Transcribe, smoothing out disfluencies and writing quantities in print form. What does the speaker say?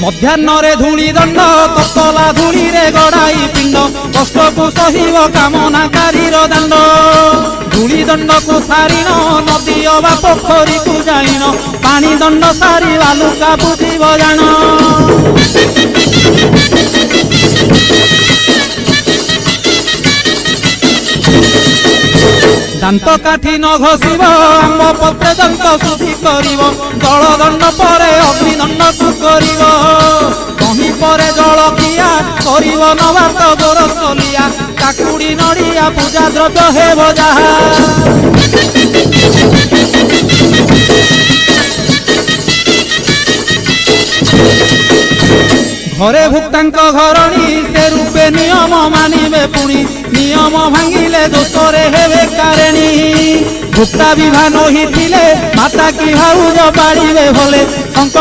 ମଧ୍ୟାହ୍ନରେ ଧୂଳି ଦଣ୍ଡ ତତଲା ଧୂଳିରେ ଗଡ଼ାଇ ପିଣ୍ଡ କଷ୍ଟକୁ ସହିବ କାମନାକାରୀର ଦାଣ୍ଡ। ଧୂଳି ଦଣ୍ଡକୁ ସାରିଣ ନଦୀ ଅବା ପୋଖରୀକୁ ଯାଇନ ପାଣି ଦଣ୍ଡ ସାରି ବାଲୁକା ବୁଝିବ ଜାଣ। ଦାନ୍ତ କାଠି ନ ଘଷିବ ଆମ୍ବ ପତ୍ରେ ଦନ୍ତ ଶୁଦ୍ଧି କରିବ ଜଳ ଦଣ୍ଡ ପରେ ଅଗ୍ନିଦଣ୍ଡକୁ କରିବ। କହିଁ ପରେ ଜଳଖିଆ କରିବ ନବାତ ଗୋରସଲିଆ କାକୁଡ଼ି ନଡ଼ିଆ ପୂଜା ଦ୍ରବ୍ୟ ହେବ ଯାହା। ଘରେ ଭୁକ୍ତାଙ୍କ ଘରଣୀ ସେ ରୂପେ ନିୟମ ମାନିବେ ପୁଣି ନିୟମ ଭାଙ୍ଗିଲେ ଦୋଷରେ ହେବେ କାରେଣୀ। ଭୁକ୍ତା ବିଭା ନହିଥିଲେ ମାତା କି ଭାଉଜ ପାଳିବେ ଭଲେ ସଂକଳ୍ପ